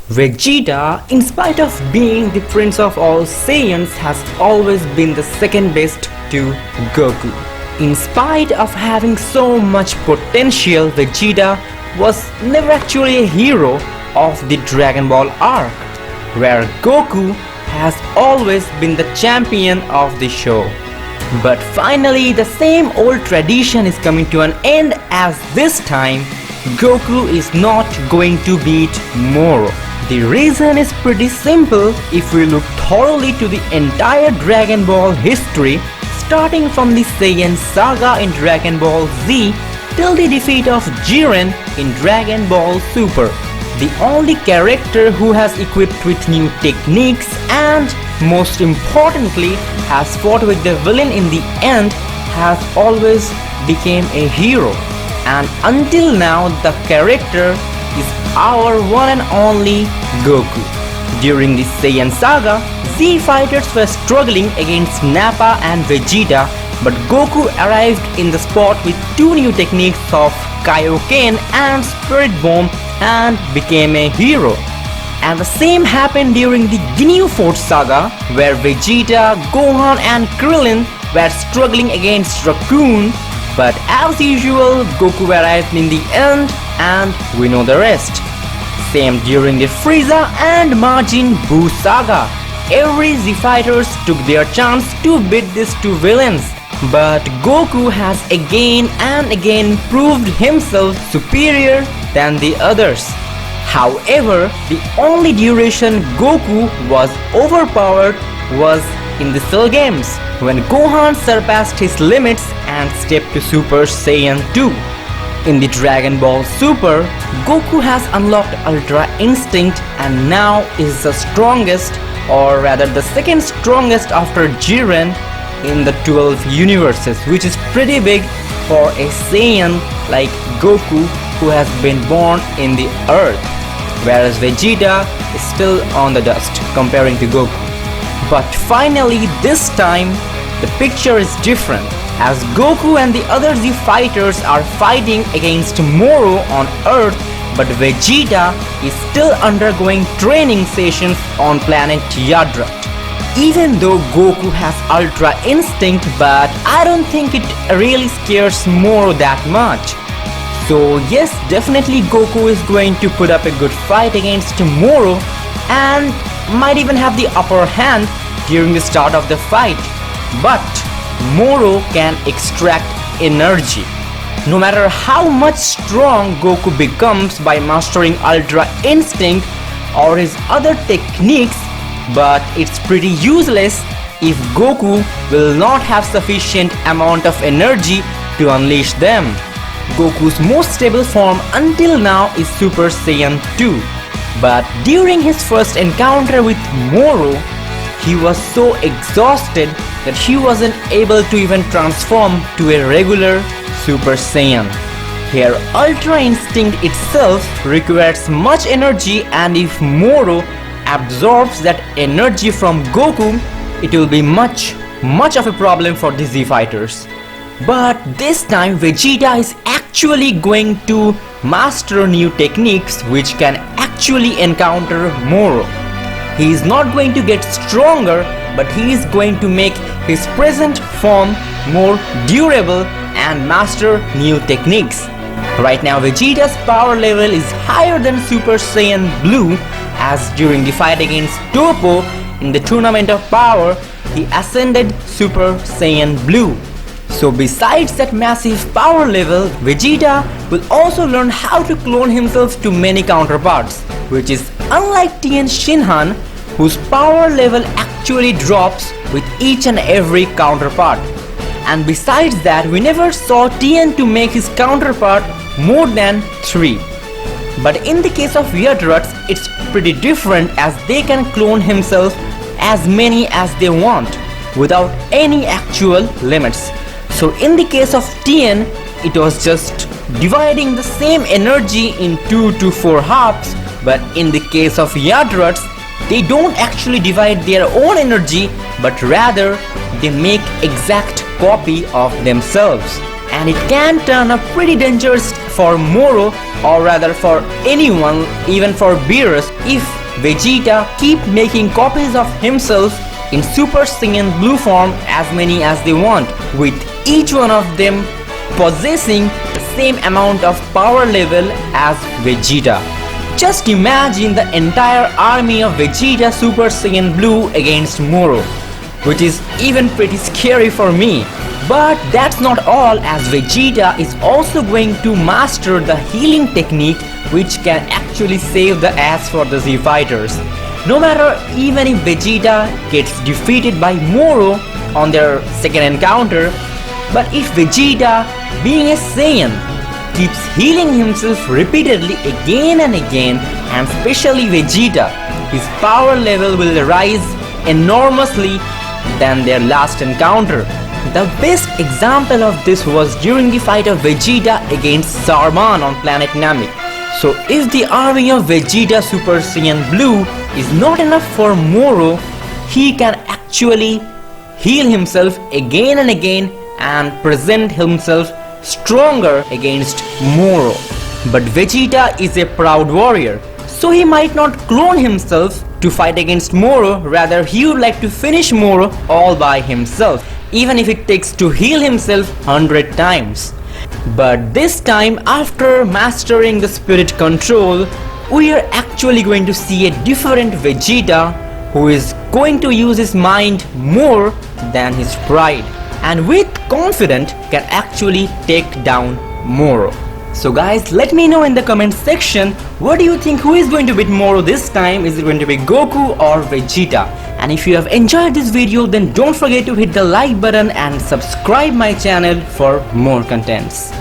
Vegeta, in spite of being the prince of all Saiyans, has always been the second best to Goku. In spite of having so much potential, Vegeta was never actually a hero of the Dragon Ball arc, where Goku has always been the champion of the show. But finally, the same old tradition is coming to an end, as this time Goku is not going to beat Moro. The reason is pretty simple if we look thoroughly to the entire Dragon Ball history, starting from the Saiyan saga in Dragon Ball Z till the defeat of Jiren in Dragon Ball Super. The only character who has equipped with new techniques and most importantly has fought with the villain in the end has always became a hero. And until now the character is our one and only Goku. During the Saiyan saga, Z fighters were struggling against Nappa and Vegeta, but Goku arrived in the spot with two new techniques of Kaioken and Spirit Bomb and became a hero. And the same happened during the Ginyu Force saga, where Vegeta, Gohan and Krillin were struggling against Raccoon, but as usual Goku arrived in the end and we know the rest. Same during the Frieza and Majin Buu saga. Every Z fighters took their chance to beat these two villains, but Goku has again and again proved himself superior than the others. However, the only duration Goku was overpowered was in the Cell games, when Gohan surpassed his limits and stepped to Super Saiyan 2. In the Dragon Ball Super, Goku has unlocked Ultra Instinct and now is the strongest, or rather the second strongest after Jiren in the 12 universes, which is pretty big for a Saiyan like Goku who has been born in the earth, whereas Vegeta is still on the dust comparing to Goku. But finally this time the picture is different, as Goku and the other Z fighters are fighting against Moro on Earth, but Vegeta is still undergoing training sessions on planet Yadrat. Even though Goku has Ultra Instinct, but I don't think it really scares Moro that much. So yes, definitely Goku is going to put up a good fight against Moro and might even have the upper hand during the start of the fight. But Moro can extract energy. No matter how much strong Goku becomes by mastering Ultra Instinct or his other techniques, but it's pretty useless if Goku will not have sufficient amount of energy to unleash them. Goku's most stable form until now is Super Saiyan 2, but during his first encounter with Moro, he was so exhausted that he wasn't able to even transform to a regular Super Saiyan. Here Ultra Instinct itself requires much energy, and if Moro absorbs that energy from Goku, it will be much of a problem for the Z fighters. But this time Vegeta is actually going to master new techniques which can actually encounter Moro. He is not going to get stronger, but he is going to make his present form more durable and master new techniques. Right now Vegeta's power level is higher than Super Saiyan Blue, as during the fight against Toppo in the Tournament of Power, he ascended Super Saiyan Blue. So besides that massive power level, Vegeta will also learn how to clone himself to many counterparts, which is unlike Tien Shinhan, whose power level actually drops with each and every counterpart. And besides that, we never saw Tien to make his counterpart more than 3. But in the case of Yadrats, it's pretty different, as they can clone himself as many as they want without any actual limits. So in the case of Tien, it was just dividing the same energy in 2 to 4 halves, but in the case of Yadrats, they don't actually divide their own energy, but rather they make exact copy of themselves. And it can turn up pretty dangerous for Moro or rather for anyone, even for Beerus, if Vegeta keep making copies of himself in Super Saiyan Blue form, as many as they want, with each one of them possessing the same amount of power level as Vegeta. Just imagine the entire army of Vegeta Super Saiyan Blue against Moro, which is even pretty scary for me. But that's not all, as Vegeta is also going to master the healing technique, which can actually save the ass for the Z fighters. No matter, even if Vegeta gets defeated by Moro on their second encounter, but if Vegeta, being a Saiyan, keeps healing himself repeatedly again and again, and especially Vegeta, his power level will rise enormously than their last encounter. The best example of this was during the fight of Vegeta against Sarman on planet Namek. So if the army of Vegeta Super Saiyan Blue is not enough for Moro, he can actually heal himself again and again and present himself stronger against Moro. But Vegeta is a proud warrior, so he might not clone himself to fight against Moro, rather he would like to finish Moro all by himself, even if it takes to heal himself 100 times. But this time, after mastering the spirit control, we are actually going to see a different Vegeta who is going to use his mind more than his pride, and with confidence can actually take down Moro. So guys, let me know in the comment section, what do you think, who is going to beat Moro this time? Is it going to be Goku or Vegeta? And if you have enjoyed this video, then don't forget to hit the like button and subscribe my channel for more contents.